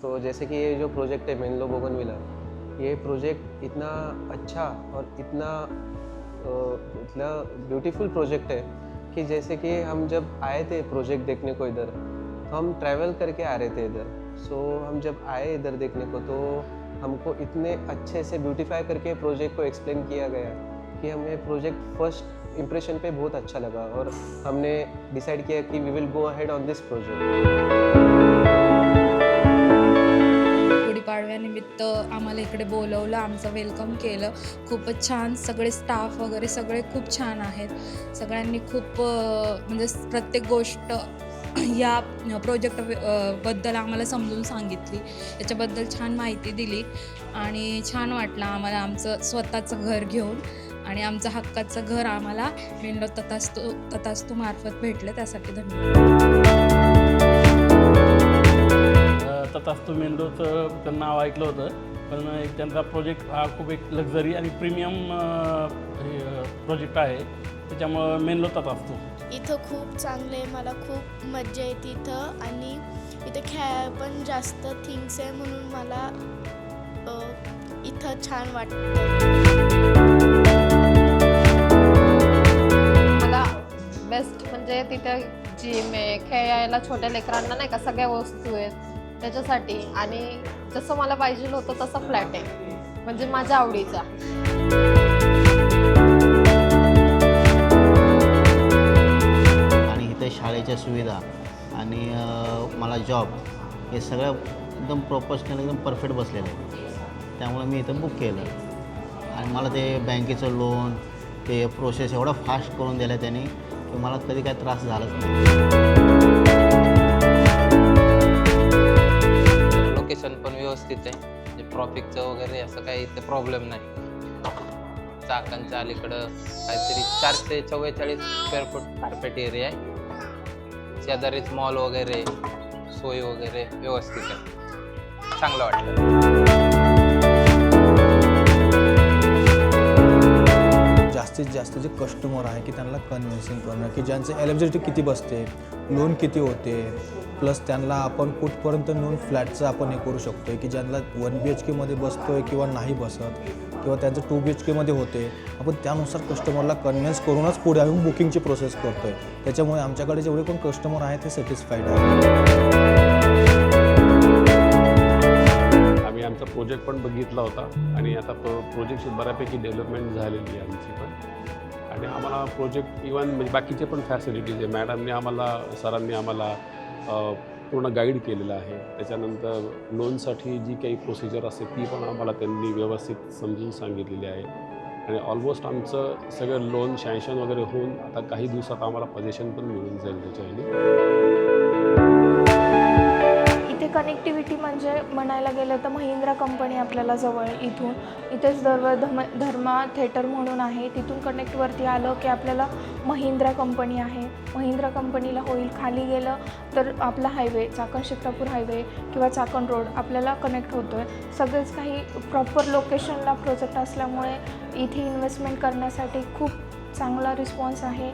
तो जैसे कि ये जो प्रोजेक्ट है मेनलो बोगनविला, ये प्रोजेक्ट इतना अच्छा और इतना मतलब ब्यूटीफुल प्रोजेक्ट है कि जैसे कि हम जब आए थे प्रोजेक्ट देखने को इधर, तो हम ट्रैवल करके आ रहे थे इधर। सो हम जब आए इधर देखने को तो हमको इतने अच्छे से ब्यूटीफाई करके प्रोजेक्ट को एक्सप्लेन किया गया कि हमें प्रोजेक्ट फर्स्ट इम्प्रेशन पे बहुत अच्छा लगा और हमने डिसाइड किया कि we will go ahead on this project. गुढीपाडव्यानिमित्त आम्हाला इकडे बोलवलं, आमचं वेलकम केलं. खूपच छान, सगळे स्टाफ वगैरे सगळे खूप छान आहेत. सगळ्यांनी खूप म्हणजे प्रत्येक गोष्ट या प्रोजेक्ट बद्दल आम्हाला समजून सांगितली, त्याच्याबद्दल छान माहिती दिली आणि छान वाटलं आम्हाला आमचं स्वतःचं घर घेऊन. आणि आमचं हक्काचं घर आम्हाला मेनलो तथास्तू मार्फत भेटलं, त्यासाठी धन्यवाद. तथास्तू मेनलोचं नाव ऐकलं होतं, पण त्यांचा प्रोजेक्ट हा खूप एक लक्झरी आणि प्रीमियम प्रोजेक्ट आहे, त्याच्यामुळं मेनलो तथास्तू. इथं खूप चांगले, मला खूप मज्जा येते इथं आणि इथं खेळायला पण जास्त थिंग्स आहे, म्हणून मला इथं छान वाटतं. मला बेस्ट म्हणजे तिथं जिम आहे, खेळायला छोट्या लेकरांना नाही का सगळ्या वस्तू आहेत त्याच्यासाठी, आणि जसं मला पाहिजे होतं तसं फ्लॅट आहे, म्हणजे माझ्या आवडीचा. आणि इथे शाळेच्या सुविधा आणि मला जॉब हे सगळं एकदम प्रोफेशनल एकदम परफेक्ट बसलेलं आहे, त्यामुळे मी इथं बुक केलं. आणि मला ते बँकेचं लोन ते प्रोसेस एवढा फास्ट करून दिला त्यांनी की मला कधी काय त्रास झालाच नाही. लोकेशन पण व्यवस्थित आहे, म्हणजे ट्रॉफिकचं वगैरे असं काही इथे प्रॉब्लेम नाही. चाकणच्या अलीकडं काहीतरी 444 स्क्वेअर फूट कार्पेट एरिया आहे, शेजारीच मॉल वगैरे, सोय वगैरे व्यवस्थित आहे, चांगलं वाटतं. जास्तीत जास्त जे कस्टमर आहे की त्यांना कन्व्हिन्सिंग करणं की ज्यांचं एलिजिबिलिटी किती बसते, लोन किती होते, प्लस त्यांना आपण कुठपर्यंत नेऊन फ्लॅटचं आपण हे करू शकतो आहे की ज्यांना 1 BHKमध्ये बसतो आहे किंवा नाही बसत, किंवा त्यांचं 2 BHKमध्ये होते, आपण त्यानुसार कस्टमरला कन्व्हिन्स करूनच पुढे आम्ही बुकिंगची प्रोसेस करतो आहे. त्याच्यामुळे आमच्याकडे जेवढे पण कस्टमर आहेत ते सॅटिस्फाईड आहेत. आम्ही आमचा प्रोजेक्ट पण बघितला होता आणि आता प्रोजेक्टची बऱ्यापैकी डेव्हलपमेंट झालेली आहे आमची पण. आणि आम्हाला प्रोजेक्ट इवन म्हणजे बाकीचे पण फॅसिलिटीज आहे, मॅडमने आम्हाला सरांनी आम्हाला पूर्ण गाईड केलेलं आहे. त्याच्यानंतर लोनसाठी जी काही प्रोसिजर असते ती पण आम्हाला त्यांनी व्यवस्थित समजून सांगितलेली आहे. आणि ऑलमोस्ट आमचं सगळं लोन सँक्शन वगैरे होऊन आता काही दिवसात आम्हाला पोझिशन पण मिळून जाईल त्याच्याने. इथे कनेक्टिव्हिटी म्हणजे म्हणायला गेलं तर महिंद्रा कंपनी आपल्याला जवळ इथून, इथेच धर्मा थिएटर म्हणून आहे, तिथून कनेक्टवरती आलं की आपल्याला महिंद्रा कंपनी आहे. महिंद्रा कंपनीला होईल, खाली गेलं तर आपला हायवे चाकण शिक्रापूर हायवे किंवा चाकण रोड आपल्याला कनेक्ट होतो आहे. सगळेच काही प्रॉपर लोकेशनला प्रोजेक्ट असल्यामुळे इथे इन्व्हेस्टमेंट करण्यासाठी खूप चांगला रिस्पॉन्स आहे.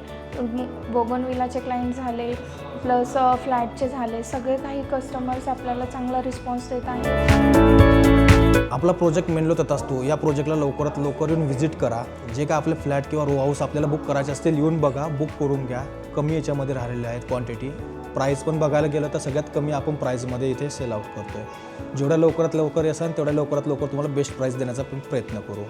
बोगनविलाचे क्लायंट झाले, प्लस फ्लॅटचे झाले, सगळे काही कस्टमर्स आपल्याला चांगला रिस्पॉन्स देत आहेत. आपला प्रोजेक्ट मेनलो तथास्तू, या प्रोजेक्टला लवकरात लवकर येऊन व्हिजिट करा. जे काय आपले फ्लॅट किंवा रो हाऊस आपल्याला बुक करायचे असतील येऊन बघा, बुक करून घ्या. कमी याच्यामध्ये राहिलेले आहेत क्वांटिटी. प्राईस पण बघायला गेलं तर सगळ्यात कमी आपण प्राईजमध्ये इथे सेल आउट करतो आहे. जेवढ्या लवकरात लवकर असाल तेवढ्या लवकरात लवकर तुम्हाला बेस्ट प्राईस देण्याचा पण प्रयत्न करू.